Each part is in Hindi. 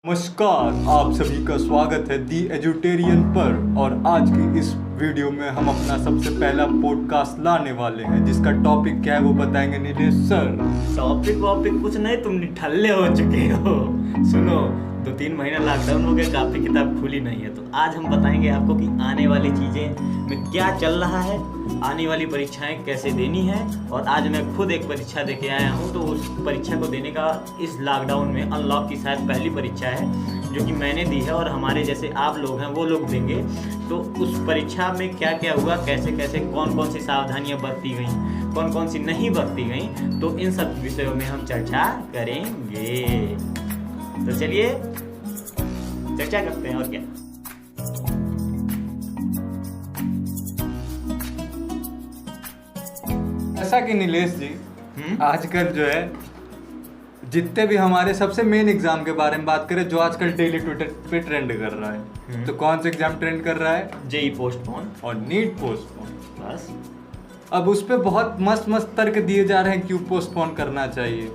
नमस्कार, आप सभी का स्वागत है दी एजुटेरियन पर। और आज की इस वीडियो में हम अपना सबसे पहला पॉडकास्ट लाने वाले हैं, जिसका टॉपिक क्या है वो बताएंगे नीलेश सर। टॉपिक वॉपिक कुछ नहीं, तुम निठल्ले हो चुके हो। सुनो, 2-3 महीना लॉकडाउन हो गया, कापी किताब खुली नहीं है, तो आज हम बताएंगे आपको कि आने वाली चीज़ें में क्या चल रहा है, आने वाली परीक्षाएं कैसे देनी है। और आज मैं खुद एक परीक्षा दे के आया हूँ, तो उस परीक्षा को देने का इस लॉकडाउन में अनलॉक की शायद पहली परीक्षा है जो कि मैंने दी है, और हमारे जैसे आप लोग हैं वो लोग देंगे। तो उस परीक्षा में क्या क्या हुआ, कैसे कैसे कौन कौन सी सावधानियाँ बरती गई, कौन कौन सी नहीं बरती गई, तो इन सब विषयों में हम चर्चा करेंगे। तो चलिए चर्चा करते हैं, और क्या। ऐसा कि नीलेश जी, आजकल जो है जितने भी हमारे सबसे मेन एग्जाम के बारे में बात करें, जो आजकल डेली ट्विटर पे ट्रेंड कर रहा है, तो कौन सा एग्जाम ट्रेंड कर रहा है? जेई पोस्टपोन और नीट पोस्टपोन। बस। अब उस पे बहुत मस्त मस्त तर्क दिए जा रहे हैं क्यों पोस्टपोन करना चाहिए,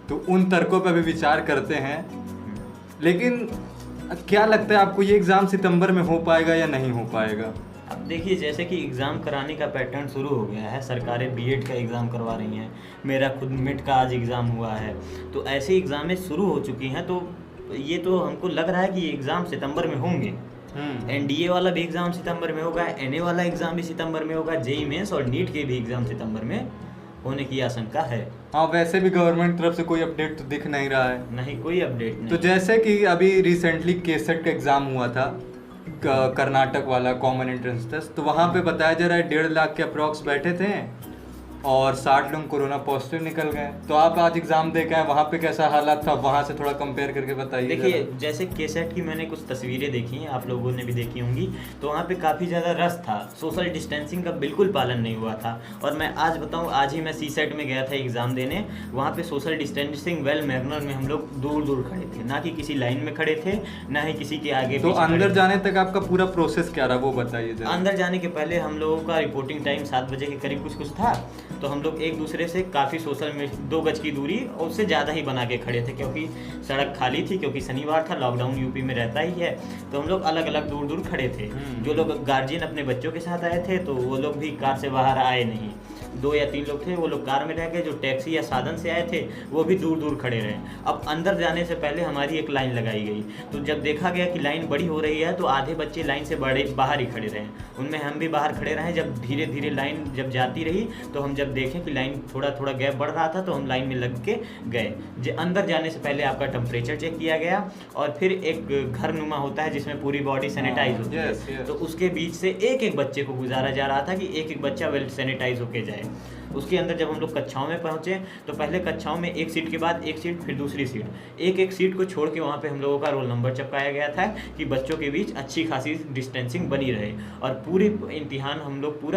तो उन तर्कों पे भी विचार करते हैं। लेकिन क्या लगता है आपको, ये एग्जाम सितंबर में हो पाएगा या नहीं हो पाएगा? अब देखिए, जैसे कि एग्ज़ाम कराने का पैटर्न शुरू हो गया है, सरकारें बीएड का एग्ज़ाम करवा रही हैं, मेरा खुद मिट का आज एग्ज़ाम हुआ है, तो ऐसे एग्ज़ामें शुरू हो चुकी हैं। तो ये तो हमको लग रहा है कि ये एग्ज़ाम सितंबर में होंगे। एनडीए वाला भी एग्ज़ाम सितंबर में होगा, एनए वाला एग्ज़ाम भी सितंबर में होगा, जेई मेंस और नीट के भी एग्ज़ाम सितंबर में होने की आशंका है। हाँ, वैसे भी गवर्नमेंट तरफ से कोई अपडेट तो दिख नहीं रहा है। नहीं, कोई अपडेट नहीं। तो जैसे कि अभी रिसेंटली केसेट का एग्ज़ाम हुआ था, कर्नाटक वाला कॉमन एंट्रेंस टेस्ट, तो वहाँ पे बताया जा रहा है 1.5 लाख के अप्रॉक्स बैठे थे और 60 लोग कोरोना पॉजिटिव निकल गए। तो आप आज एग्जाम दे के आए, वहाँ पे कैसा हालात था, वहाँ से थोड़ा कंपेयर करके बताइए। देखिए, जैसे केसेट की मैंने कुछ तस्वीरें देखी हैं, आप लोगों ने भी देखी होंगी, तो वहाँ पे काफ़ी ज़्यादा रश था, सोशल डिस्टेंसिंग का बिल्कुल पालन नहीं हुआ था। और मैं आज बताऊँ, आज ही मैं सीसेट में गया था एग्ज़ाम देने, वहाँ पे सोशल डिस्टेंसिंग वेल मैनर में हम लोग दूर दूर खड़े थे, ना कि किसी लाइन में खड़े थे, ना ही किसी के आगे। तो अंदर जाने तक आपका पूरा प्रोसेस क्या रहा वो बताइए। अंदर जाने के पहले हम लोगों का रिपोर्टिंग टाइम 7 बजे के करीब कुछ था, तो हम लोग एक दूसरे से काफ़ी सोशल में 2 गज की दूरी और उससे ज़्यादा ही बना के खड़े थे, क्योंकि सड़क खाली थी, क्योंकि शनिवार था, लॉकडाउन यूपी में रहता ही है। तो हम लोग अलग अलग दूर दूर खड़े थे। जो लोग गार्जियन अपने बच्चों के साथ आए थे, तो वो लोग भी कार से बाहर आए नहीं, 2 या 3 लोग थे, वो लोग कार में रह गए। जो टैक्सी या साधन से आए थे वो भी दूर दूर खड़े रहे। अब अंदर जाने से पहले हमारी एक लाइन लगाई गई, तो जब देखा गया कि लाइन बड़ी हो रही है, तो आधे बच्चे लाइन से बाहर ही खड़े रहे, उनमें हम भी बाहर खड़े रहे। जब धीरे धीरे लाइन जब जाती रही, तो हम जब देखें कि लाइन थोड़ा थोड़ा गैप बढ़ रहा था, तो हम लाइन में लग के गए। अंदर जाने से पहले आपका टेम्परेचर चेक किया गया, और फिर एक घर नुमा होता है जिसमें पूरी बॉडी सैनिटाइज होती है, तो उसके बीच से एक एक बच्चे को गुजारा जा रहा था कि एक एक बच्चा वेल सैनिटाइज होके जाए। उसके अंदर जब हम लोग कक्षाओं में पहुंचे, तो पहले कक्षाओं में एक सीट के बाद एक सीट, फिर दूसरी सीट, एक एक सीट को छोड़ के वहाँ पे हम लोगों का रोल नंबर चिपकाया गया था कि बच्चों के बीच अच्छी खासी डिस्टेंसिंग बनी रहे। और पूरा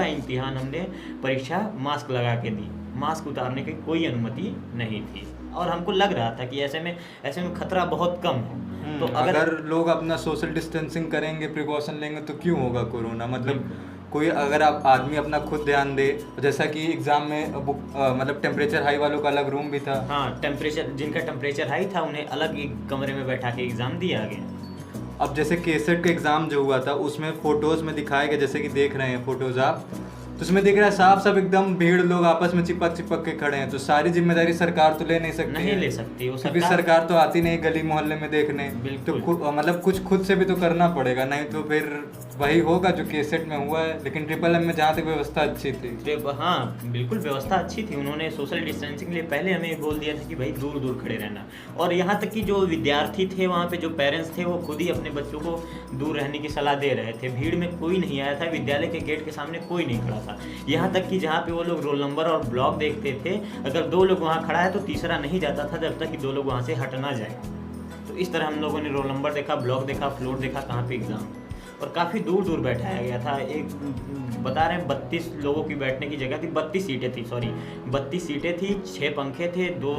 इम्तिहान हमने परीक्षा मास्क लगा के दी, मास्क उतारने की कोई अनुमति नहीं थी। और हमको लग रहा था कि ऐसे में खतरा बहुत कम है। तो अगर लोग अपना सोशल डिस्टेंसिंग करेंगे, प्रिकॉशन लेंगे, तो क्यों होगा कोरोना? मतलब कोई अगर आप आदमी अपना खुद ध्यान दे, जैसा कि एग्जाम में मतलब टेम्परेचर हाई वालों का अलग रूम भी था। हाँ, जिनका टेम्परेचर हाई था उन्हें अलग एक कमरे में बैठा के एग्ज़ाम दिया गया। अब जैसे केसेट का एग्ज़ाम जो हुआ था, उसमें फ़ोटोज़ में दिखाया गया, जैसे कि देख रहे हैं फ़ोटोज़ आप, तो उसमें दिख रहा है साफ सब एकदम भीड़, लोग आपस में चिपक के खड़े हैं। तो सारी जिम्मेदारी सरकार तो ले नहीं सकती, नहीं ले सकती, क्योंकि सरकार तो आती नहीं गली मोहल्ले में देखने। तो मतलब कुछ खुद से भी तो करना पड़ेगा, नहीं तो फिर वही होगा जो केसेट में हुआ है। लेकिन ट्रिपल एम में जहाँ तक व्यवस्था अच्छी थी, हाँ बिल्कुल व्यवस्था अच्छी थी। उन्होंने सोशल डिस्टेंसिंग के लिए पहले हमें बोल दिया था कि भाई दूर दूर खड़े रहना। और यहाँ तक कि जो विद्यार्थी थे वहाँ पे, जो पेरेंट्स थे, वो खुद ही अपने बच्चों को दूर रहने की सलाह दे रहे थे। भीड़ में कोई नहीं आया था, विद्यालय के गेट के सामने कोई नहीं खड़ा था। यहाँ तक कि जहाँ पे वो लोग रोल नंबर और ब्लॉक देखते थे, अगर 2 लोग वहाँ खड़ा है तो तीसरा नहीं जाता था जब तक कि 2 लोग वहाँ से हट ना जाए। तो इस तरह हम लोगों ने रोल नंबर देखा, ब्लॉक देखा, फ्लोर देखा कहाँ पे एग्ज़ाम, और काफ़ी दूर दूर बैठाया गया था। एक बता रहे हैं 32 लोगों की बैठने की जगह थी, 32 सीटें थी, 32 सीटें थी, 6 पंखे थे, 2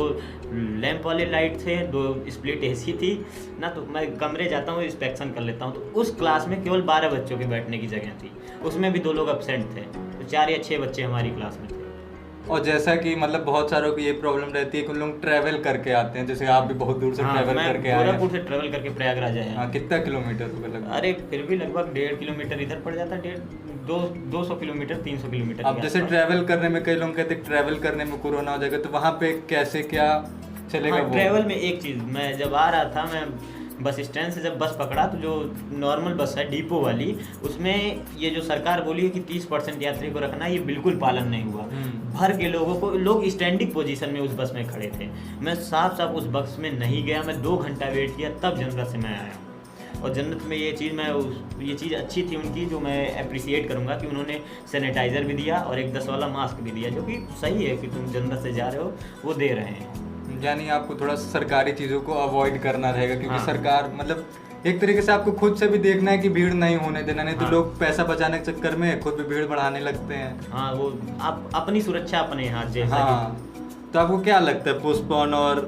लैंप वाले लाइट थे, 2 स्प्लिट एसी थी ना। तो मैं कमरे जाता हूँ, इंस्पेक्शन कर लेता हूँ, तो उस क्लास में केवल 12 बच्चों के बैठने की जगह थी, उसमें भी 2 लोग एब्सेंट थे, तो 4 या 6 बच्चे हमारी क्लास में थे। और जैसा कि मतलब बहुत सारों को ये प्रॉब्लम रहती है कि उन लोग ट्रैवल करके आते हैं, जैसे आप भी बहुत दूर से हाँ, ट्रैवल मैं करके आए गोरखपुर हैं। से ट्रेवल करके प्रयागराज आया हाँ, हूँ। कितना किलोमीटर होगा लगभग? अरे फिर भी लगभग 1.5 किलोमीटर इधर पड़ जाता है, 200 किलोमीटर 300 किलोमीटर अब के जैसे आसपास। ट्रैवल करने में कई लोग कहते हैं ट्रैवल करने में कोरोना हो जाएगा, तो वहाँ पे कैसे क्या चलेगा हाँ, वो? ट्रैवल में एक चीज़, मैं जब आ रहा था, मैं बस स्टैंड से जब बस पकड़ा तो जो नॉर्मल बस है डिपो वाली, उसमें ये जो सरकार बोली है कि 30% यात्री को रखना, ये बिल्कुल पालन नहीं हुआ। भर के लोगों को, लोग स्टैंडिंग पोजीशन में उस बस में खड़े थे। मैं साफ साफ उस बस में नहीं गया, मैं 2 घंटा वेट किया, तब जन्नत से मैं आया हूँ। और जन्नत में ये चीज़ अच्छी थी उनकी, जो मैं अप्रिसिएट करूँगा कि उन्होंने सैनिटाइज़र भी दिया और एक 10 वाला मास्क भी दिया, जो कि सही है कि तुम जन्नत से जा रहे हो, वो दे रहे हैं। यानी आपको थोड़ा सरकारी चीज़ों को अवॉइड करना रहेगा, क्योंकि हाँ। सरकार मतलब एक तरीके से आपको खुद से भी देखना है कि भीड़ नहीं होने देना, नहीं तो हाँ। लोग पैसा बचाने के चक्कर में खुद भी भीड़ बढ़ाने लगते हैं। हाँ, वो आप अपनी सुरक्षा अपने हाथ, जैसा हाँ, तो आपको क्या लगता है पोस्टपोन और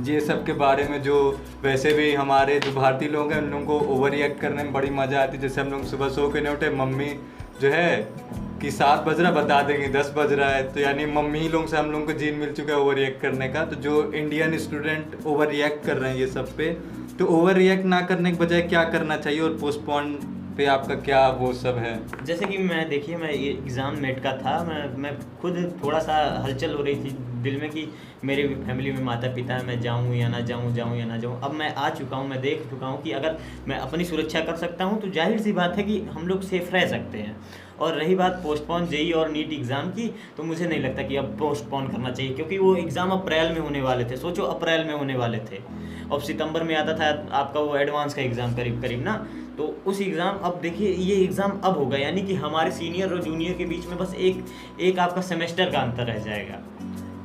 ये सब के बारे में? जो वैसे भी हमारे जो भारतीय लोग हैं उन लोगों को ओवर रिएक्ट करने में बड़ी मज़ा आती है। जैसे हम लोग सुबह सो के नहीं उठे, मम्मी जो है कि 7 बज रहा बता देंगे 10 बज रहा है, तो यानी मम्मी ही लोग से हम लोगों को जीन मिल चुका है ओवर रिएक्ट करने का। तो जो इंडियन स्टूडेंट ओवर रिएक्ट कर रहे हैं ये सब पे, तो ओवर रिएक्ट ना करने के बजाय क्या करना चाहिए, और पोस्टपोन पे आपका क्या वो सब है? जैसे कि मैं, देखिए, मैं ये एग्ज़ाम नेट का था, मैं खुद थोड़ा सा हलचल हो रही थी दिल में कि मेरे फैमिली में माता पिता है, मैं जाऊँ या ना जाऊँ, जाऊँ या ना जाऊँ। अब मैं आ चुका हूँ, मैं देख चुका हूँ कि अगर मैं अपनी सुरक्षा कर सकता हूँ तो जाहिर सी बात है कि हम लोग सेफ रह सकते हैं। और रही बात पोस्टपोन जेई और नीट एग्ज़ाम की, तो मुझे नहीं लगता कि अब पोस्टपोन करना चाहिए, क्योंकि वो एग्ज़ाम अप्रैल में होने वाले थे। सोचो, अप्रैल में होने वाले थे, अब सितंबर में आता था आपका वो एडवांस का एग्ज़ाम करीब करीब ना, तो उस एग्ज़ाम, अब देखिए ये एग्ज़ाम अब होगा, यानी कि हमारे सीनियर और जूनियर के बीच में बस एक आपका सेमेस्टर का अंतर रह जाएगा।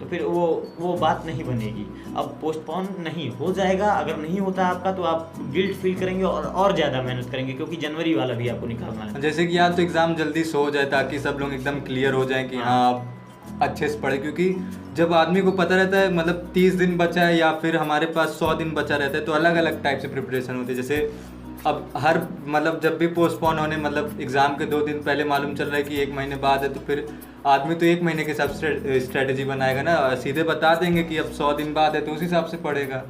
तो फिर वो बात नहीं बनेगी। अब पोस्टपोन नहीं हो जाएगा, अगर नहीं होता आपका तो आप गिल्ट फील करेंगे और ज़्यादा मेहनत करेंगे, क्योंकि जनवरी वाला भी आपको निकालना है। जैसे कि या तो एग्ज़ाम जल्दी से हो जाए ताकि सब लोग एकदम क्लियर हो जाएं कि हाँ आप अच्छे से पढ़े, क्योंकि जब आदमी को पता रहता है मतलब 30 दिन बचा है या फिर हमारे पास 100 दिन बचा रहता है, तो अलग अलग टाइप से प्रिपरेशन होती है। जैसे अब हर मतलब जब भी पोस्टपोन होने मतलब एग्ज़ाम के 2 दिन पहले मालूम चल रहा है कि 1 महीने बाद है, तो फिर आदमी तो 1 महीने के हिसाब से स्ट्रेटजी बनाएगा ना, सीधे बता देंगे कि अब 100 दिन बाद है तो उस हिसाब से पढ़ेगा।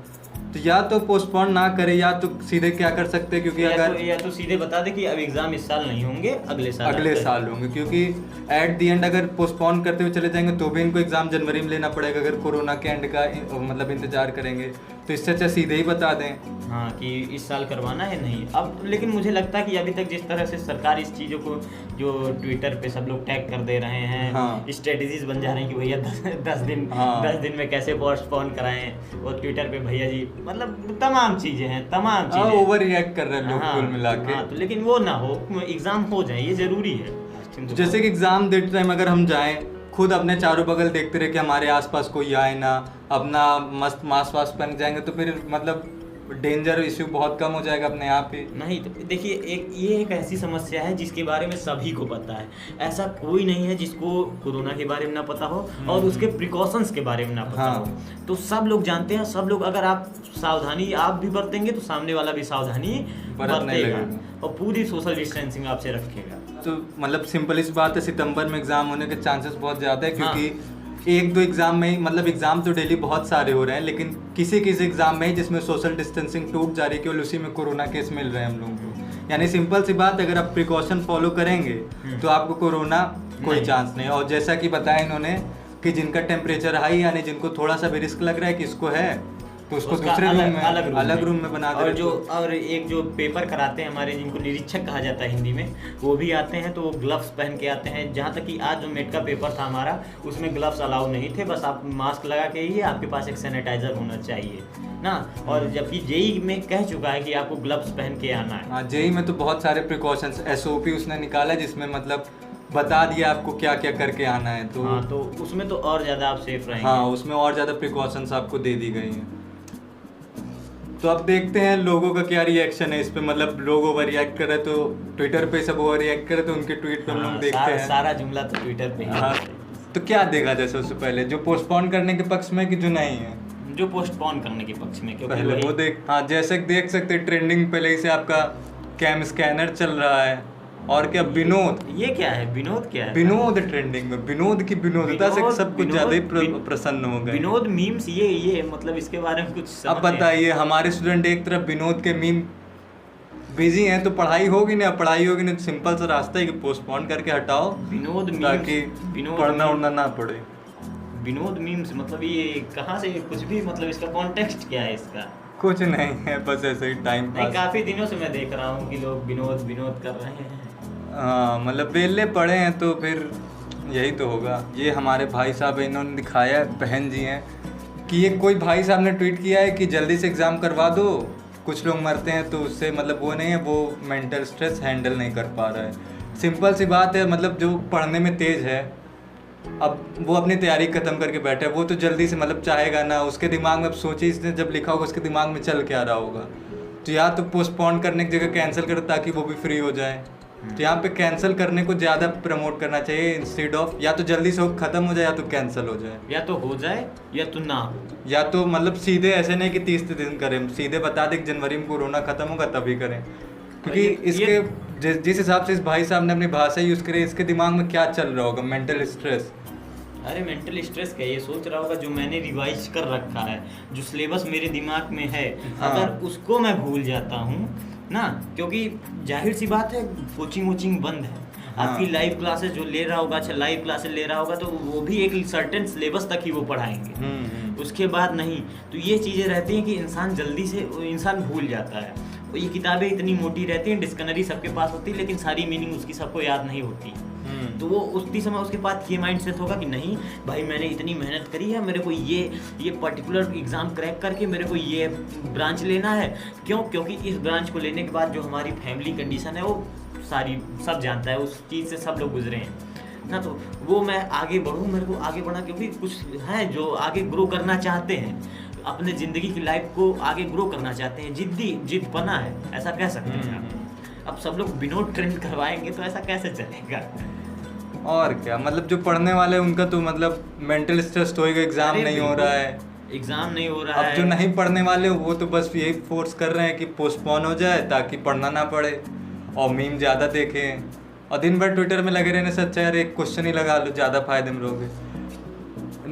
तो या तो पोस्टपोन ना करे, या तो सीधे क्या कर सकते हैं, क्योंकि अगर या तो सीधे बता दे कि अब एग्ज़ाम इस साल नहीं होंगे, अगले साल होंगे, क्योंकि एट दी एंड अगर पोस्टपोन करते हुए चले जाएंगे तो भी इनको एग्ज़ाम जनवरी में लेना पड़ेगा, अगर कोरोना के एंड का मतलब इंतजार करेंगे। तो इससे अच्छा सीधे ही बता दें हाँ कि इस साल करवाना है नहीं। अब लेकिन मुझे लगता है कि अभी तक जिस तरह से सरकार इस चीज़ों को, जो ट्विटर पे सब लोग टैग कर दे रहे हैं, हाँ। स्ट्रेटजीज बन जा रही हैं कि भैया 10 दिन में कैसे पोस्टपोन कराएं, और ट्विटर पे भैया जी, मतलब तमाम चीज़ें हैं, तमाम चीज़ें ओवर रिएक्ट कर रहे हैं लोग कुल मिला के। हाँ, तो लेकिन वो ना हो, एग्ज़ाम हो जाए, ये ज़रूरी है। जैसे कि एग्ज़ाम देते टाइम अगर हम जाएं, खुद अपने चारों बगल देखते रहे कि हमारे आसपास कोई आए ना, अपना मस्त मास्क वास्क पहन जाएंगे तो फिर मतलब डेंजर इश्यू बहुत कम हो जाएगा अपने आप ही। नहीं तो देखिए, ये एक ऐसी समस्या है जिसके बारे में सभी को पता है। ऐसा कोई नहीं है जिसको कोरोना के बारे में ना पता हो और उसके प्रिकॉशंस के बारे में ना पता हो। तो सब लोग जानते हैं, सब लोग, अगर आप सावधानी आप भी बरतेंगे तो सामने वाला भी सावधानी बरतेगा और पूरी सोशल डिस्टेंसिंग आपसे रखेगा। तो मतलब सिंपल इस बात है, सितंबर में एग्ज़ाम होने के चांसेस बहुत ज़्यादा है, क्योंकि एक दो एग्ज़ाम में ही, मतलब एग्ज़ाम तो डेली बहुत सारे हो रहे हैं, लेकिन किसी किसी एग्ज़ाम में ही जिसमें सोशल डिस्टेंसिंग टूट जा रही है, केवल उसी में कोरोना केस मिल रहे हैं हम लोगों को। यानी सिंपल सी बात, अगर आप प्रिकॉशन फॉलो करेंगे तो आपको कोरोना कोई चांस नहीं है। और जैसा कि बताया इन्होंने कि जिनका टेम्परेचर हाई, यानी जिनको थोड़ा सा भी रिस्क लग रहा है कि इसको है, तो उसको दूसरे अलग रूम में बना दे। और एक जो पेपर कराते हैं हमारे, जिनको निरीक्षक कहा जाता है हिंदी में, वो भी आते हैं, तो वो ग्लव्स पहन के आते हैं। जहाँ तक कि आज जो मेट का पेपर था हमारा, उसमें ग्लव्स अलाउ नहीं थे, बस आप मास्क लगा के ही, आपके पास एक सैनिटाइजर होना चाहिए ना। और जबकि जेई में कह चुका है कि आपको ग्लव्स पहन के आना है। हाँ, जेई में तो बहुत सारे प्रिकॉशंस SOP उसने निकाला, जिसमें मतलब बता दिया आपको क्या क्या करके आना है। तो हाँ, तो उसमें तो और ज़्यादा आप सेफ रहेंगे। हाँ, उसमें और ज़्यादा प्रिकॉशंस आपको दे दी गई हैं। तो अब देखते हैं लोगों का क्या रिएक्शन है इस पे। मतलब लोग ओवर रिएक्ट कर रहे, तो ट्विटर पे सब ओवर रिएक्ट कर रहे, तो उनके ट्वीट पे हम लोग देखते हैं। सारा जुमला तो ट्विटर पे ही। हाँ, तो क्या देखा जैसे उससे पहले, जो पोस्टपोन करने के पक्ष में कि जो नहीं है? जो पोस्टपोन करने के पक्ष में, क्योंकि पहले वो देख, हाँ, जैसे देख सकते ट्रेंडिंग पहले ही से आपका कैम स्कैनर चल रहा है, और क्या विनोद, ये क्या है विनोद, क्या है विनोद ट्रेंडिंग में, विनोद की विनोदता से विनोद- सब कुछ विनोद- ज्यादा ही विन- प्रसन्न हो गए। विनोद मीम्स, ये मतलब इसके बारे में कुछ अब समझ नहीं। बताइए, हमारे स्टूडेंट एक तरफ विनोद के मीम बिजी हैं, तो पढ़ाई होगी ना, पढ़ाई होगी ना, तो सिंपल सा रास्ता है कि पोस्टपोन करके हटाओ, विनोद मीम्स, ताकि विनोद पढ़ना मीम्स- उड़ना ना पड़े। विनोद मीम्स मतलब ये कहाँ से, कुछ भी मतलब इसका कॉन्टेक्स्ट क्या है इसका? कुछ नहीं है, बस ऐसे ही टाइम नहीं, पास। काफी दिनों से मैं देख रहा हूँ कि लोग विनोद विनोद कर रहे हैं। हाँ, मतलब वेले पड़े हैं तो फिर यही तो होगा। ये हमारे भाई साहब हैं, इन्होंने दिखाया, बहन जी हैं, कि ये कोई भाई साहब ने ट्वीट किया है कि जल्दी से एग्ज़ाम करवा दो, कुछ लोग मरते हैं तो उससे मतलब वो नहीं है, वो मेंटल स्ट्रेस हैंडल नहीं कर पा रहा है। सिंपल सी बात है, मतलब जो पढ़ने में तेज़ है, अब वो अपनी तैयारी ख़त्म करके बैठा है, वो तो जल्दी से मतलब चाहेगा ना, उसके दिमाग में, अब सोचिए इसने जब लिखा होगा उसके दिमाग में चल क्या रहा होगा, तो या तो पोस्टपोन करने की जगह कैंसिल करो ताकि वो भी फ्री हो जाए। तो यहाँ पे कैंसिल करने को ज़्यादा प्रमोट करना चाहिए इंस्टेड ऑफ, या तो जल्दी से वो ख़त्म हो जाए या तो कैंसिल हो जाए, या तो हो जाए या तो ना हो। या तो मतलब सीधे ऐसे नहीं कि 30 दिन करें, सीधे बता दें कि जनवरी में कोरोना ख़त्म होगा तभी करें, क्योंकि इसके जिस हिसाब से इस भाई साहब ने अपनी भाषा यूज़ करी, इसके दिमाग में क्या चल रहा होगा, मेंटल स्ट्रेस। अरे मेंटल स्ट्रेस क्या, ये सोच रहा होगा जो मैंने रिवाइज कर रखा है, जो सिलेबस मेरे दिमाग में है, हाँ। अगर उसको मैं भूल जाता हूँ ना, क्योंकि जाहिर सी बात है कोचिंग वोचिंग बंद है। हाँ। आपकी लाइव क्लासेस जो ले रहा होगा, अच्छा लाइव क्लासेस ले रहा होगा तो वो भी एक सर्टेन सिलेबस तक ही वो पढ़ाएंगे, उसके बाद नहीं। तो ये चीज़ें रहती हैं कि इंसान जल्दी से इंसान भूल जाता है। तो ये किताबें इतनी मोटी रहती हैं, डिक्शनरी सबके पास होती है, लेकिन सारी मीनिंग उसकी सबको याद नहीं होती। तो वो उसी समय उसके पास ये माइंड सेट होगा कि नहीं भाई, मैंने इतनी मेहनत करी है, मेरे को ये पर्टिकुलर एग्ज़ाम क्रैक करके मेरे को ये ब्रांच लेना है। क्यों? क्योंकि इस ब्रांच को लेने के बाद जो हमारी फैमिली कंडीशन है वो सारी सब जानता है, उस चीज़ से सब लोग गुजरे हैं ना, तो वो मैं आगे बढ़ूँ, मेरे को आगे बढ़ना, क्योंकि कुछ हैं जो आगे ग्रो करना चाहते हैं, अपने ज़िंदगी की लाइफ को आगे ग्रो करना चाहते हैं, जिद बना है, ऐसा कह सकते हैं आप। अब सब लोग विनोद ट्रेंड करवाएंगे तो ऐसा कैसे चलेगा? और क्या, मतलब जो पढ़ने वाले हैं उनका तो मतलब मेंटल स्ट्रेस तो होगा, एग्ज़ाम अरे नहीं हो बिल्कुल, रहा है, एग्ज़ाम नहीं हो रहा अब है। जो नहीं पढ़ने वाले वो तो बस यही फोर्स कर रहे हैं कि पोस्टपोन हो जाए ताकि पढ़ना ना पड़े और मीम ज़्यादा देखें, और दिन भर ट्विटर में लगे रहने से अच्छा यार एक क्वेश्चन ही लगा लो, ज़्यादा फायदे में रहोगे।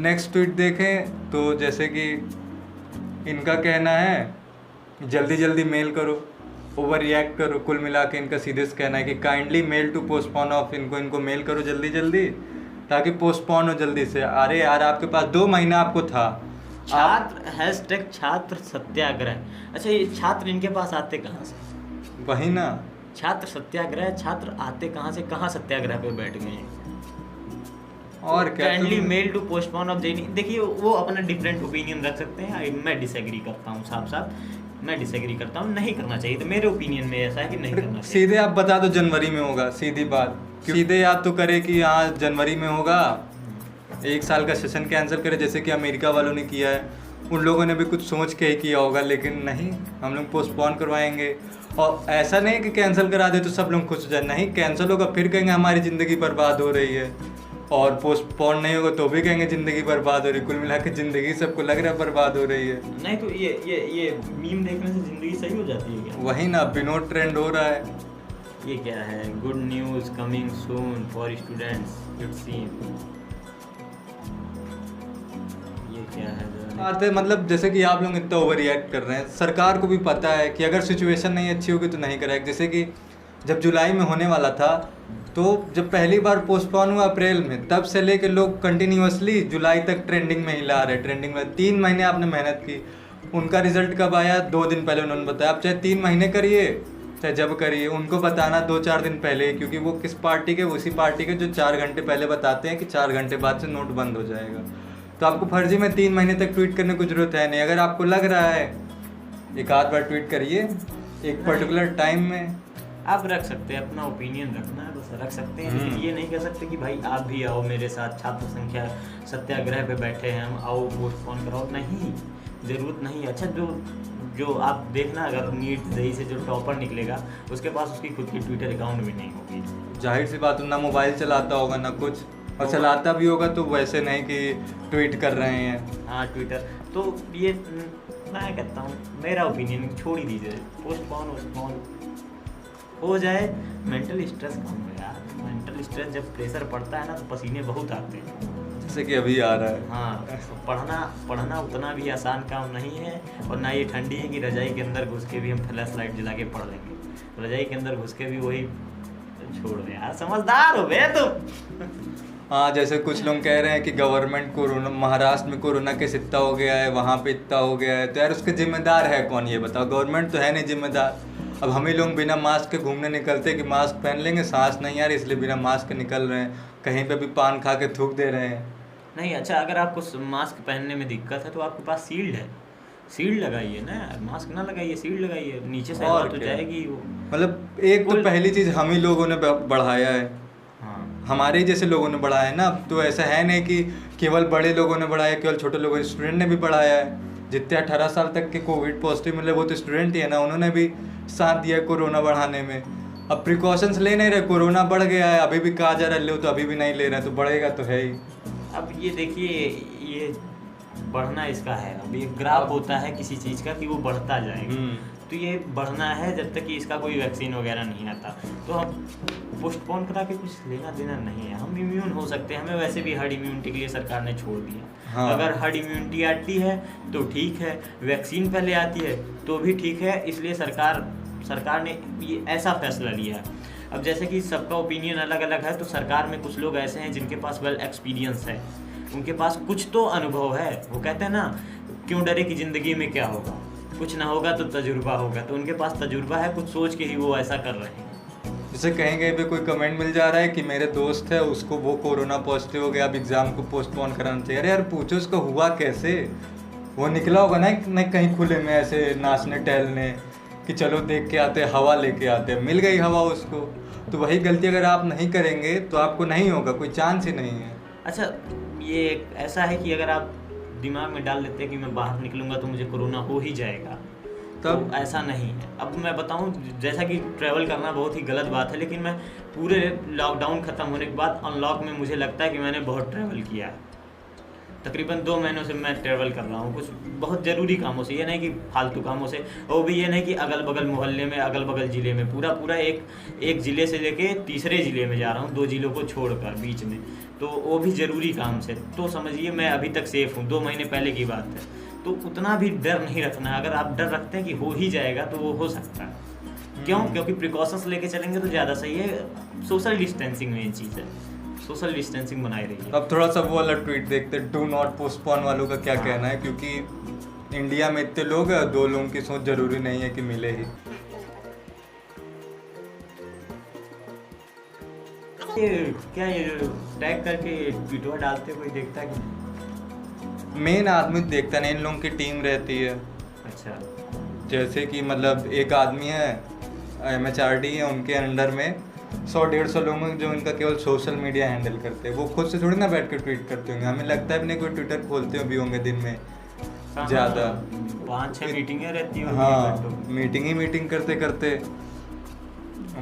नेक्स्ट ट्वीट देखें तो जैसे कि इनका कहना है जल्दी जल्दी मेल करो, ओवर रिएक्ट करो, कुल मिला के इनका सीधे से कहना है कि kindly mail to postpone of, इनको मेल करो जल्दी जल्दी ताकि पोस्टपोन हो जल्दी से। अरे यार आपके पास 2 महीना आपको था। छात्र हैशटैग छात्र सत्याग्रह। अच्छा, ये छात्र इनके पास आते कहाँ से? वही ना, छात्र सत्याग्रह, छात्र आते कहाँ से, कहाँ सत्याग्रह पे बैठ गए हैं? और क्या, kindly mail to postpone of जेनी। देखिए वो अपना डिफरेंट ओपिनियन रख सकते हैं, मैं डिसएग्री करता हूँ, साफ साफ मैं डिसएग्री करता हूँ, नहीं करना चाहिए। तो मेरे ओपिनियन में ऐसा है कि नहीं करना चाहिए। सीधे आप बता दो जनवरी में होगा, सीधी बात, सीधे याद तो करे कि हाँ जनवरी में होगा, 1 साल का सेशन कैंसिल करे जैसे कि अमेरिका वालों ने किया है, उन लोगों ने भी कुछ सोच के ही किया होगा, लेकिन नहीं, हम लोग पोस्टपोन करवाएंगे। और ऐसा नहीं कि कैंसिल करा दे तो सब लोग खुश हो जाए, नहीं, कैंसिल होगा फिर कहेंगे हमारी ज़िंदगी बर्बाद हो रही है, और पोस्टपोन नहीं होगा तो भी कहेंगे ज़िंदगी बर्बाद हो रही है। कुल मिला के ज़िंदगी सबको लग रहा है बर्बाद हो रही है। नहीं तो ये मीम देखने से ज़िंदगी सही हो जाती है क्या? वही ना, विनोद ट्रेंड हो रहा है। ये क्या है? Good news coming soon for students it seem. ये क्या है? बात है मतलब जैसे कि आप लोग इतना ओवर रिएक्ट कर रहे हैं, सरकार को भी पता है कि अगर सिचुएशन नहीं अच्छी होगी तो नहीं करेगा। जैसे कि जब जुलाई में होने वाला था, तो जब पहली बार पोस्टपोन हुआ अप्रैल में, तब से लेके लोग कंटिन्यूअसली जुलाई तक ट्रेंडिंग में ही ला रहे, ट्रेंडिंग में। 3 महीने आपने मेहनत की, उनका रिजल्ट कब आया? 2 दिन पहले उन्होंने बताया। आप चाहे 3 महीने करिए चाहे जब करिए, उनको बताना 2-4 दिन पहले, क्योंकि वो किस पार्टी के, उसी पार्टी के जो 4 घंटे पहले बताते हैं कि 4 घंटे बाद से नोट बंद हो जाएगा। तो आपको फर्जी में 3 महीने तक ट्वीट करने की जरूरत है नहीं। अगर आपको लग रहा है एक आध बार ट्वीट करिए एक पर्टिकुलर टाइम में। आप रख सकते हैं, अपना ओपिनियन रखना है बस रख सकते हैं, लेकिन ये नहीं कह सकते कि भाई आप भी आओ मेरे साथ, छात्र संख्या सत्याग्रह पे बैठे हैं हम, आओ पोस्टपोन कराओ। नहीं, ज़रूरत नहीं। अच्छा, जो आप देखना, अगर नीट जेईई से जो टॉपर निकलेगा उसके पास उसकी खुद की ट्विटर अकाउंट भी नहीं होगी। जाहिर सी बात, ना मोबाइल चलाता होगा ना कुछ, और चलाता भी होगा तो वैसे नहीं कि ट्वीट कर रहे हैं। हाँ, ट्विटर तो ये मैं कहता हूँ, मेरा ओपिनियन छोड़ ही दीजिए, पोस्टपोन हो जाए। मेंटल स्ट्रेस कम हो यार, मेंटल स्ट्रेस जब प्रेशर पड़ता है ना तो पसीने बहुत आते हैं। जैसे कि अभी आ रहा है। हाँ, तो पढ़ना उतना भी आसान काम नहीं है, और ना ये ठंडी है कि रजाई के अंदर घुस के भी हम फ्लैश लाइट जला के पढ़ लेंगे। रजाई के अंदर घुस के भी वही, छोड़ दे यार, समझदार हो बे तुम। हाँ, जैसे कुछ लोग कह रहे हैं कि गवर्नमेंट कोरोना, महाराष्ट्र में कोरोना केस इतना हो गया है, वहाँ पे इतना हो गया है, तो यार उसके जिम्मेदार है कौन, ये बताओ। गवर्नमेंट तो है नहीं जिम्मेदार। अब हम ही लोग बिना मास्क के घूमने निकलते कि मास्क पहन लेंगे, सांस नहीं आ रही इसलिए बिना मास्क के निकल रहे हैं, कहीं पे भी पान खा के थूक दे रहे हैं। नहीं, अच्छा, अगर आपको मास्क पहनने में दिक्कत है तो आपके पास शील्ड है, शील्ड लगाइए ना, मास्क ना लगाइए, शील्ड लगाइए, नीचे से हवा तो जाएगी वो। मतलब एक तो पहली चीज़ हम ही लोगों ने बढ़ाया है, हाँ, हमारे ही जैसे लोगों ने बढ़ाया है ना। अब तो ऐसा है नहीं कि केवल बड़े लोगों ने बढ़ाया, केवल छोटे लोगों, स्टूडेंट ने भी बढ़ाया है। जितने 18 साल तक के कोविड पॉजिटिव मिले वो तो स्टूडेंट ही है ना, उन्होंने भी साथ दिया कोरोना बढ़ाने में। अब प्रिकॉशंस ले नहीं रहे, कोरोना बढ़ गया है, अभी भी कहा जा रहा है लो, तो अभी भी नहीं ले रहे हैं, तो बढ़ेगा तो है ही। अब ये देखिए, ये बढ़ना इसका है, अब एक ग्राफ होता है किसी चीज़ का कि वो बढ़ता जाएगा, तो ये बढ़ना है जब तक कि इसका कोई वैक्सीन वगैरह नहीं आता। तो हम पोस्टपोन करा के कुछ लेना देना नहीं है, हम इम्यून हो सकते हैं, हमें वैसे भी हर्ड इम्यूनिटी के लिए सरकार ने छोड़ दिया। हाँ। अगर हर्ड इम्यूनिटी आती है तो ठीक है, वैक्सीन पहले आती है तो भी ठीक है, इसलिए सरकार ने ये ऐसा फैसला लिया है। अब जैसे कि सबका ओपिनियन अलग अलग है, तो सरकार में कुछ लोग ऐसे हैं जिनके पास वेल एक्सपीरियंस है, उनके पास कुछ तो अनुभव है। वो कहते हैं ना, क्यों डरे कि ज़िंदगी में क्या होगा, कुछ ना होगा तो तजुर्बा होगा, तो उनके पास तजुर्बा है, कुछ सोच के ही वो ऐसा कर रहे हैं। जैसे कहीं कहीं पे कोई कमेंट मिल जा रहा है कि मेरे दोस्त है उसको वो कोरोना पॉजिटिव हो गया, अब एग्ज़ाम को पोस्टपोन कराना चाहिए। अरे यार पूछो उसको हुआ कैसे, वो निकला होगा ना कहीं खुले में ऐसे नाचने टहलने कि चलो देख के आते, हवा लेके आते, मिल गई हवा उसको। तो वही गलती अगर आप नहीं करेंगे तो आपको नहीं होगा, कोई चांस ही नहीं है। अच्छा, ये ऐसा है कि अगर आप दिमाग में डाल लेते हैं कि मैं बाहर निकलूंगा तो मुझे कोरोना हो ही जाएगा, तो ऐसा नहीं है। अब मैं बताऊं, जैसा कि ट्रैवल करना बहुत ही गलत बात है, लेकिन मैं पूरे लॉकडाउन ख़त्म होने के बाद अनलॉक में मुझे लगता है कि मैंने बहुत ट्रैवल किया है। तकरीबन 2 महीनों से मैं ट्रैवल कर रहा हूँ, कुछ बहुत ज़रूरी कामों से, ये नहीं कि फालतू कामों से, और भी ये नहीं कि अगल बगल मोहल्ले में, अगल बगल ज़िले में, पूरा एक ज़िले से लेके तीसरे ज़िले में जा रहा हूँ, 2 ज़िलों को छोड़कर बीच में, तो वो भी ज़रूरी काम से। तो समझिए मैं अभी तक सेफ़ हूँ, 2 महीने पहले की बात है। तो उतना भी डर नहीं रखना है। अगर आप डर रखते हैं कि हो ही जाएगा तो वो हो सकता है। क्यों? क्योंकि प्रिकॉशंस लेके चलेंगे तो ज़्यादा सही है। सोशल डिस्टेंसिंग मेन चीज़ है, सोशल डिस्टेंसिंग बनाए रहिए। अब थोड़ा सा वो वाला ट्वीट देखते, डू नॉट पोस्टपोन वालों का क्या कहना है, क्योंकि इंडिया में इतने लोग हैं, 2 लोगों की सोच जरूरी नहीं है कि मिले ही। क्या ये टैग करके ट्वीटर डालते कोई देखता है? मेन आदमी देखता नहीं, इन लोगों की टीम रहती है। अच्छा, जैसे कि मतलब एक आदमी है, MHRD है, उनके अंडर में 100-150 लोग हैं जो इनका केवल सोशल मीडिया हैंडल करते हैं। वो खुद से थोड़ी ना बैठ के ट्वीट करते होंगे, हमें लगता है भी नहीं कोई ट्विटर खोलते भी होंगे दिन में ज़्यादा। 5-6 मीटिंगें रहती हैं। हाँ, मीटिंग करते करते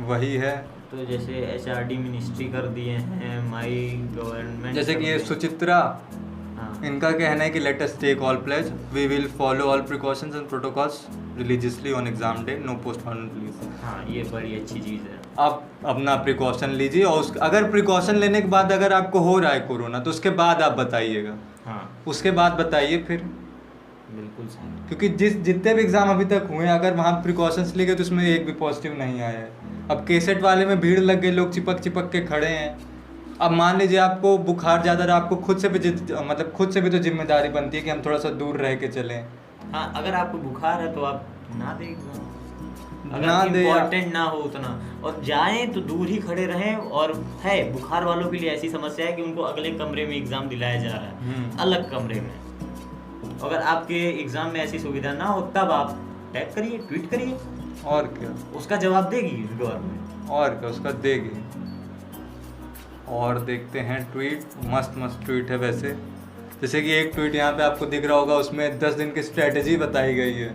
वही है। तो जैसे HRD मिनिस्ट्री कर दिए हैं, माई गवर्नमेंट, जैसे कि ये सुचित्रा, इनका कहना है कि let us take all pledge, we will follow all precautions and protocols religiously on exam day, no postpone please. हाँ, ये बड़ी अच्छी चीज़ है। आप अपना प्रिकॉशन लीजिए, और अगर प्रिकॉशन लेने के बाद अगर आपको हो रहा है कोरोना तो उसके बाद आप बताइएगा। हाँ, उसके बाद बताइए फिर, बिल्कुल सही। क्योंकि जितने भी एग्ज़ाम अभी तक हुए अगर वहाँ प्रिकॉशंस लिए गए तो उसमें एक भी पॉजिटिव नहीं आया है। अब केसेट वाले में भीड़ लग गई, लोग चिपक के खड़े हैं। अब मान लीजिए आपको बुखार ज़्यादा रहा, आपको खुद से भी तो जिम्मेदारी बनती है कि हम थोड़ा सा दूर रह के चलें। हाँ, अगर आपको बुखार है तो आप ना दें, ना दे, इम्पोर्टेंट ना हो उतना, और जाएं तो दूर ही खड़े रहें। और है बुखार वालों के लिए ऐसी समस्या है कि उनको अगले कमरे में एग्ज़ाम दिलाया जा रहा है, अलग कमरे में। अगर आपके एग्ज़ाम में ऐसी सुविधा ना हो तब आप टैग करिए, ट्वीट करिए, और क्या, उसका जवाब देगी गवर्नमेंट, और क्या उसका देगी। और देखते हैं ट्वीट, मस्त ट्वीट है वैसे। जैसे कि एक ट्वीट यहाँ पे आपको दिख रहा होगा, उसमें 10 दिन की स्ट्रेटजी बताई गई है।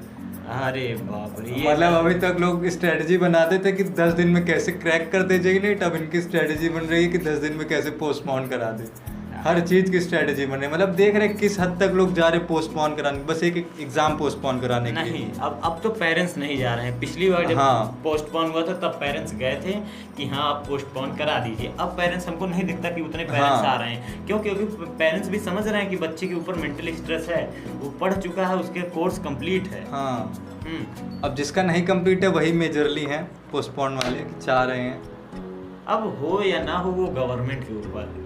अरे बाप रे, मतलब अभी तक लोग स्ट्रेटजी बनाते थे कि 10 दिन में कैसे क्रैक कर दे जाइए, नहीं, तब इनकी स्ट्रेटजी बन रही है कि 10 दिन में कैसे पोस्टपोन करा दे। हर चीज की स्ट्रेटेजी बने, मतलब देख रहे हैं किस हद तक लोग जा रहे पोस्टपोन कराने, बस एक एग्जाम पोस्टपोन कराने के नहीं, लिए। अब तो पेरेंट्स नहीं जा रहे हैं। पिछली बार जब हाँ। पोस्टपोन हुआ था तब पेरेंट्स गए थे कि हाँ आप पोस्टपोन करा दीजिए। अब पेरेंट्स हमको नहीं दिखता कि उतने पेरेंट्स हाँ। आ रहे हैं। क्यों? क्योंकि पेरेंट्स भी समझ रहे हैं कि बच्चे के ऊपर मेंटल स्ट्रेस है, वो पढ़ चुका है, उसके कोर्स कंप्लीट है। हाँ, अब जिसका नहीं कंप्लीट है वही मेजरली हैं पोस्टपोन वाले, चाह रहे हैं। अब हो या ना हो वो गवर्नमेंट के ऊपर है।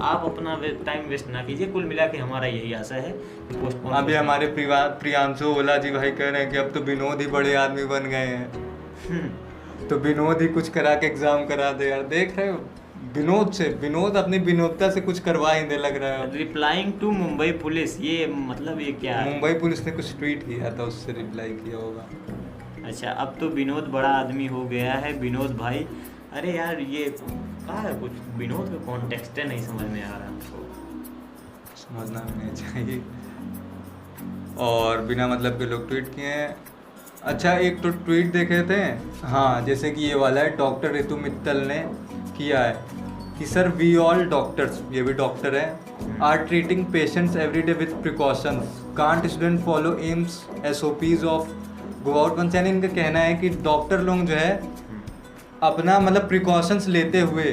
आप अपना टाइम वेस्ट ना कीजिए। कुल मिला के हमारा यही आशा है कि पोस्टपोन। अभी हमारे प्रियांशु ओला जी भाई कह रहे हैं कि अब तो विनोद ही बड़े आदमी बन गए हैं, तो विनोद ही कुछ करा के एग्जाम करा दे यार। देख रहे हो विनोद अपनी विनोदता से कुछ करवा ही दे, लग रहा है। रिप्लाइंग टू मुंबई पुलिस, ये मतलब ये क्या है? मुंबई पुलिस ने कुछ ट्वीट किया था, उससे रिप्लाई किया होगा। अच्छा, अब तो विनोद बड़ा आदमी हो गया है, विनोद भाई। अरे यार ये क्या है, कुछ विनोद का कॉन्टेक्स्ट नहीं समझ में आ रहा हमको। समझना भी नहीं चाहिए, और बिना मतलब के लोग ट्वीट किए हैं। अच्छा, एक तो ट्वीट देखे थे, हाँ, जैसे कि ये वाला है, डॉक्टर रितु मित्तल ने किया है कि सर वी ऑल डॉक्टर्स, ये भी डॉक्टर है, are treating patients every day with precautions, can't student follow AIIMS SOPs of go out once. यानी इनका कहना है कि डॉक्टर लोग जो है अपना मतलब प्रिकॉशंस लेते हुए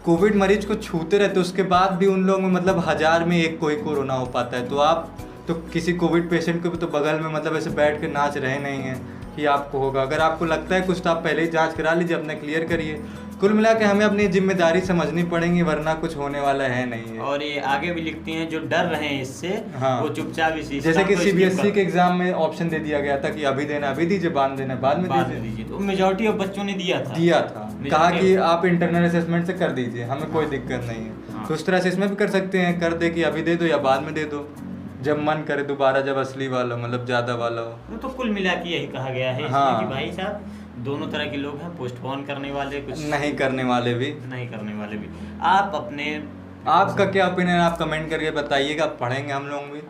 कोविड मरीज को छूते रहते, उसके बाद भी उन लोगों में मतलब 1000 में एक कोई कोरोना हो पाता है। तो आप तो किसी कोविड पेशेंट को भी तो बगल में मतलब ऐसे बैठ के नाच रहे नहीं हैं कि आपको होगा। अगर आपको लगता है कुछ तो आप पहले ही जांच करा लीजिए, अपने क्लियर करिए। कुल मिला के हमें अपनी जिम्मेदारी समझनी पड़ेगी, वरना कुछ होने वाला है नहीं है। और ये आगे भी लिखती हैं जो डर रहे हैं इससे, हाँ, वो चुपचाप इसी जैसे कि CBSE के एग्जाम में ऑप्शन दे दिया गया था कि अभी देना अभी दीजिए, बाद में देना बाद में दीजिए। तो मेजॉरिटी ऑफ बच्चों ने दिया था, कहा कि आप इंटरनल असेसमेंट से कर दीजिए, हमें कोई दिक्कत नहीं है। हाँ। तो उस तरह से इसमें भी कर सकते हैं, कर दे कि अभी दे दो या बाद में दे दो, जब मन करे दोबारा, जब असली वाला मतलब ज़्यादा वाला हो। तो कुल मिला के यही कहा गया है हाँ। इसमें कि भाई साहब दोनों तरह के लोग हैं, पोस्टपोन करने वाले, कुछ नहीं करने वाले भी। आप अपने आपका क्या ओपिनियन, आप कमेंट करके बताइएगा, पढ़ेंगे हम लोग भी।